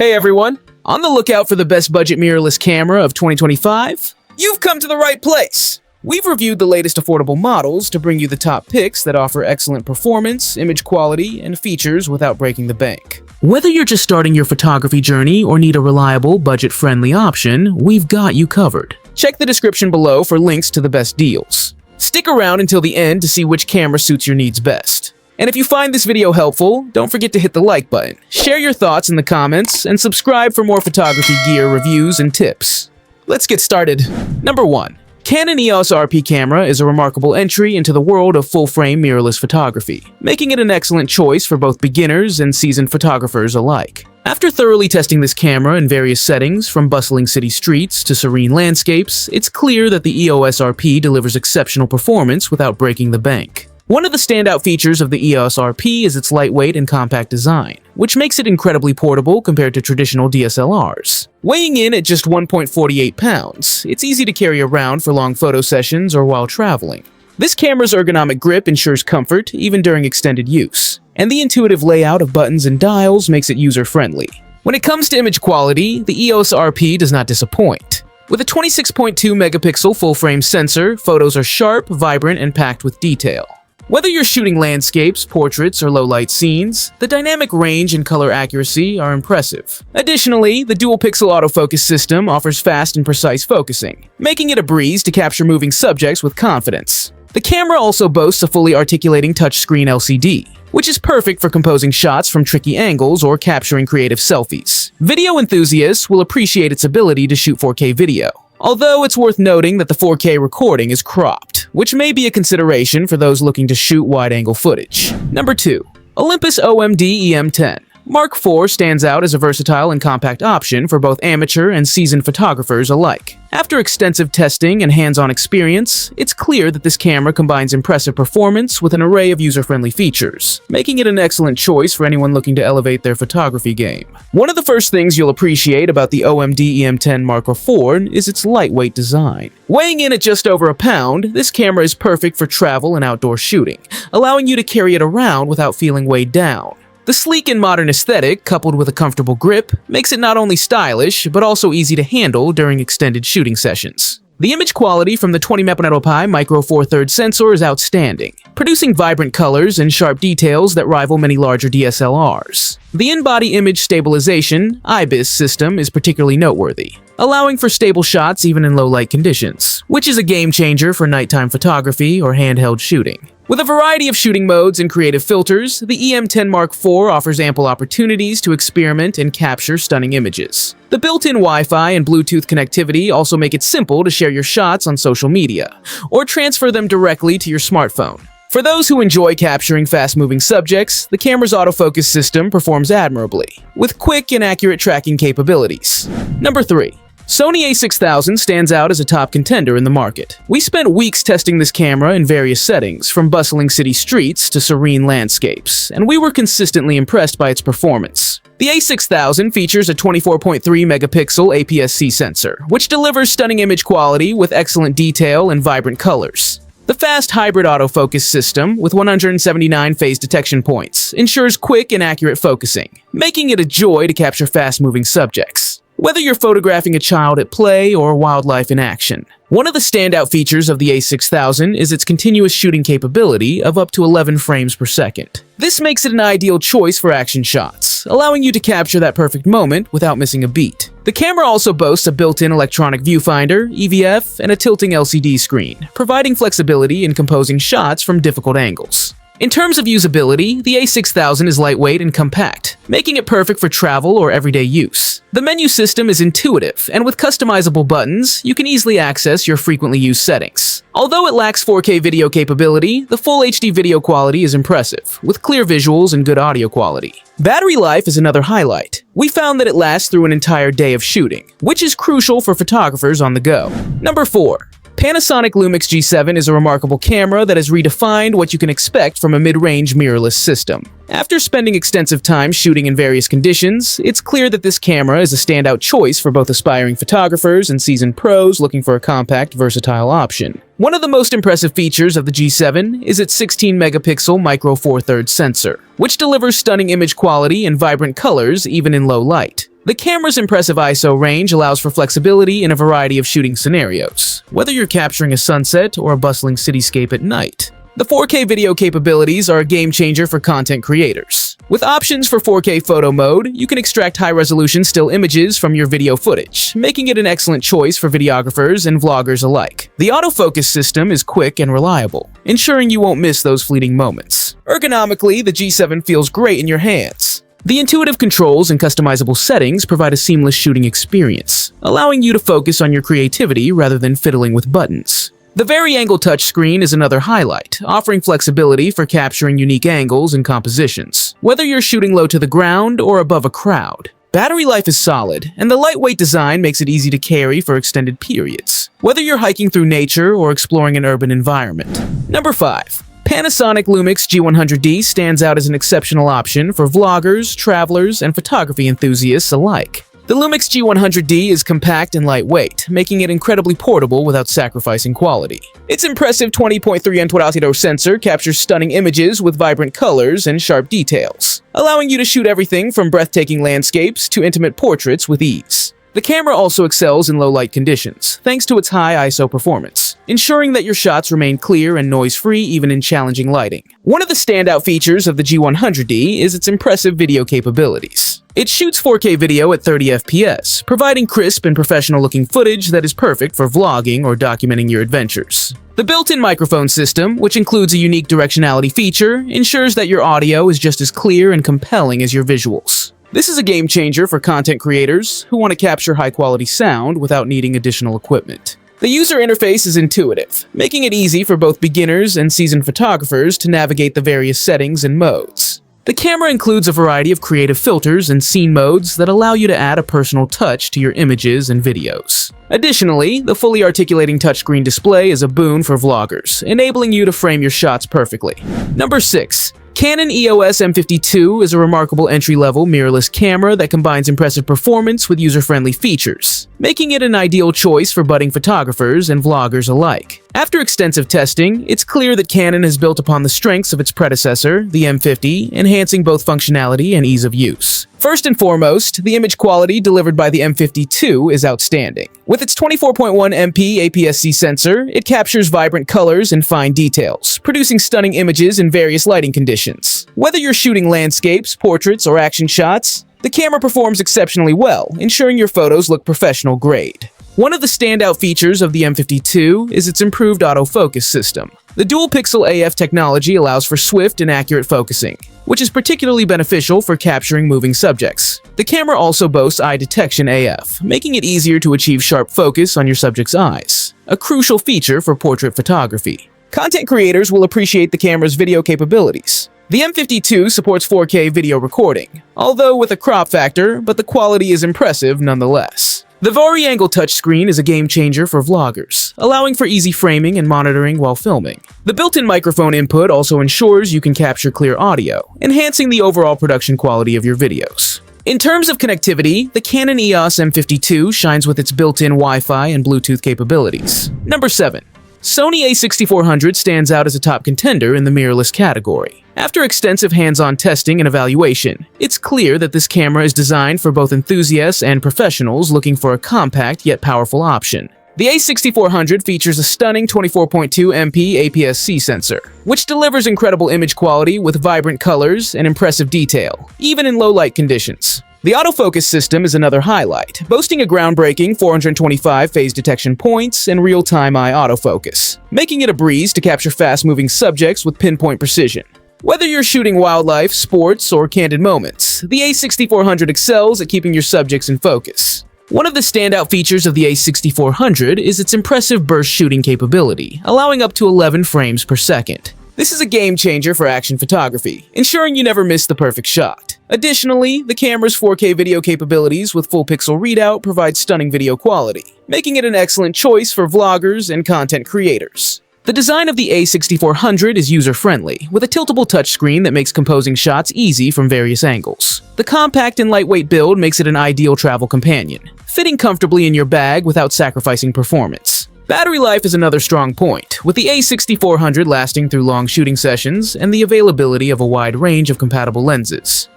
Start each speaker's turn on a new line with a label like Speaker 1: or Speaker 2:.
Speaker 1: Hey everyone! On the lookout for the best budget mirrorless camera of 2025? You've come to the right place! We've reviewed the latest affordable models to bring you the top picks that offer excellent performance, image quality, and features without breaking the bank. Whether you're just starting your photography journey or need a reliable, budget-friendly option, we've got you covered. Check the description below for links to the best deals. Stick around until the end to see which camera suits your needs best. And if you find this video helpful, don't forget to hit the like button, share your thoughts in the comments, and subscribe for more photography gear reviews and tips. Let's get started. Number 1. Canon EOS RP camera is a remarkable entry into the world of full-frame mirrorless photography, making it an excellent choice for both beginners and seasoned photographers alike. After thoroughly testing this camera in various settings, from bustling city streets to serene landscapes, it's clear that the EOS RP delivers exceptional performance without breaking the bank. One of the standout features of the EOS RP is its lightweight and compact design, which makes it incredibly portable compared to traditional DSLRs. Weighing in at just 1.48 pounds, it's easy to carry around for long photo sessions or while traveling. This camera's ergonomic grip ensures comfort even during extended use, and the intuitive layout of buttons and dials makes it user-friendly. When it comes to image quality, the EOS RP does not disappoint. With a 26.2 megapixel full-frame sensor, photos are sharp, vibrant, and packed with detail. Whether you're shooting landscapes, portraits, or low-light scenes, the dynamic range and color accuracy are impressive. Additionally, the dual-pixel autofocus system offers fast and precise focusing, making it a breeze to capture moving subjects with confidence. The camera also boasts a fully articulating touchscreen LCD, which is perfect for composing shots from tricky angles or capturing creative selfies. Video enthusiasts will appreciate its ability to shoot 4K video, although it's worth noting that the 4K recording is cropped, which may be a consideration for those looking to shoot wide-angle footage. Number 2. Olympus OMD EM10 Mark IV stands out as a versatile and compact option for both amateur and seasoned photographers alike. After extensive testing and hands-on experience, it's clear that this camera combines impressive performance with an array of user-friendly features, making it an excellent choice for anyone looking to elevate their photography game. One of the first things you'll appreciate about the OMD EM10 Mark IV is its lightweight design. Weighing in at just over a pound, this camera is perfect for travel and outdoor shooting, allowing you to carry it around without feeling weighed down. The sleek and modern aesthetic, coupled with a comfortable grip, makes it not only stylish, but also easy to handle during extended shooting sessions. The image quality from the 20MP Micro Four Thirds sensor is outstanding, producing vibrant colors and sharp details that rival many larger DSLRs. The in-body image stabilization (IBIS) system is particularly noteworthy, allowing for stable shots even in low-light conditions, which is a game-changer for nighttime photography or handheld shooting. With a variety of shooting modes and creative filters, the EM10 Mark IV offers ample opportunities to experiment and capture stunning images. The built-in Wi-Fi and Bluetooth connectivity also make it simple to share your shots on social media, or transfer them directly to your smartphone. For those who enjoy capturing fast-moving subjects, the camera's autofocus system performs admirably, with quick and accurate tracking capabilities. Number 3. Sony a6000 stands out as a top contender in the market. We spent weeks testing this camera in various settings, from bustling city streets to serene landscapes, and we were consistently impressed by its performance. The a6000 features a 24.3 megapixel APS-C sensor, which delivers stunning image quality with excellent detail and vibrant colors. The fast hybrid autofocus system, with 179 phase detection points, ensures quick and accurate focusing, making it a joy to capture fast-moving subjects, whether you're photographing a child at play or wildlife in action. One of the standout features of the a6000 is its continuous shooting capability of up to 11 frames per second. This makes it an ideal choice for action shots, allowing you to capture that perfect moment without missing a beat. The camera also boasts a built-in electronic viewfinder, EVF, and a tilting LCD screen, providing flexibility in composing shots from difficult angles. In terms of usability, the a6000 is lightweight and compact, making it perfect for travel or everyday use. The menu system is intuitive, and with customizable buttons, you can easily access your frequently used settings. Although it lacks 4K video capability, the full HD video quality is impressive, with clear visuals and good audio quality. Battery life is another highlight. We found that it lasts through an entire day of shooting, which is crucial for photographers on the go. Number 4. Panasonic Lumix G7 is a remarkable camera that has redefined what you can expect from a mid-range mirrorless system. After spending extensive time shooting in various conditions, it's clear that this camera is a standout choice for both aspiring photographers and seasoned pros looking for a compact, versatile option. One of the most impressive features of the G7 is its 16-megapixel Micro Four Thirds sensor, which delivers stunning image quality and vibrant colors even in low light. The camera's impressive ISO range allows for flexibility in a variety of shooting scenarios, whether you're capturing a sunset or a bustling cityscape at night. The 4K video capabilities are a game changer for content creators. With options for 4K photo mode, you can extract high-resolution still images from your video footage, making it an excellent choice for videographers and vloggers alike. The autofocus system is quick and reliable, ensuring you won't miss those fleeting moments. Ergonomically, the G7 feels great in your hands. The intuitive controls and customizable settings provide a seamless shooting experience, allowing you to focus on your creativity rather than fiddling with buttons. The vari-angle touchscreen is another highlight, offering flexibility for capturing unique angles and compositions, whether you're shooting low to the ground or above a crowd. Battery life is solid, and the lightweight design makes it easy to carry for extended periods, whether you're hiking through nature or exploring an urban environment. Number 5. Panasonic Lumix G100D stands out as an exceptional option for vloggers, travelers, and photography enthusiasts alike. The Lumix G100D is compact and lightweight, making it incredibly portable without sacrificing quality. Its impressive 20.3 sensor captures stunning images with vibrant colors and sharp details, allowing you to shoot everything from breathtaking landscapes to intimate portraits with ease. The camera also excels in low-light conditions, thanks to its high ISO performance, ensuring that your shots remain clear and noise-free even in challenging lighting. One of the standout features of the G100D is its impressive video capabilities. It shoots 4K video at 30 FPS, providing crisp and professional-looking footage that is perfect for vlogging or documenting your adventures. The built-in microphone system, which includes a unique directionality feature, ensures that your audio is just as clear and compelling as your visuals. This is a game changer for content creators who want to capture high-quality sound without needing additional equipment. The user interface is intuitive, making it easy for both beginners and seasoned photographers to navigate the various settings and modes. The camera includes a variety of creative filters and scene modes that allow you to add a personal touch to your images and videos. Additionally, the fully articulating touchscreen display is a boon for vloggers, enabling you to frame your shots perfectly. Number 6. Canon EOS M52 is a remarkable entry-level mirrorless camera that combines impressive performance with user-friendly features, making it an ideal choice for budding photographers and vloggers alike. After extensive testing, it's clear that Canon has built upon the strengths of its predecessor, the M50, enhancing both functionality and ease of use. First and foremost, the image quality delivered by the M52 is outstanding. With its 24.1 MP APS-C sensor, it captures vibrant colors and fine details, producing stunning images in various lighting conditions. Whether you're shooting landscapes, portraits, or action shots, the camera performs exceptionally well, ensuring your photos look professional grade. One of the standout features of the M52 is its improved autofocus system. The dual-pixel AF technology allows for swift and accurate focusing, which is particularly beneficial for capturing moving subjects. The camera also boasts eye detection AF, making it easier to achieve sharp focus on your subject's eyes, a crucial feature for portrait photography. Content creators will appreciate the camera's video capabilities. The M52 supports 4K video recording, although with a crop factor, but the quality is impressive nonetheless. The vari-angle touchscreen is a game-changer for vloggers, allowing for easy framing and monitoring while filming. The built-in microphone input also ensures you can capture clear audio, enhancing the overall production quality of your videos. In terms of connectivity, the Canon EOS M52 shines with its built-in Wi-Fi and Bluetooth capabilities. Number 7. Sony a6400 stands out as a top contender in the mirrorless category. After extensive hands-on testing and evaluation, it's clear that this camera is designed for both enthusiasts and professionals looking for a compact yet powerful option. The a6400 features a stunning 24.2 MP APS-C sensor, which delivers incredible image quality with vibrant colors and impressive detail, even in low-light conditions. The autofocus system is another highlight, boasting a groundbreaking 425 phase detection points and real-time eye autofocus, making it a breeze to capture fast-moving subjects with pinpoint precision. Whether you're shooting wildlife, sports, or candid moments, the a6400 excels at keeping your subjects in focus. One of the standout features of the a6400 is its impressive burst shooting capability, allowing up to 11 frames per second. This is a game-changer for action photography, ensuring you never miss the perfect shot. Additionally, the camera's 4K video capabilities with full pixel readout provide stunning video quality, making it an excellent choice for vloggers and content creators. The design of the a6400 is user-friendly, with a tiltable touchscreen that makes composing shots easy from various angles. The compact and lightweight build makes it an ideal travel companion, fitting comfortably in your bag without sacrificing performance. Battery life is another strong point, with the a6400 lasting through long shooting sessions and the availability of a wide range of compatible lenses.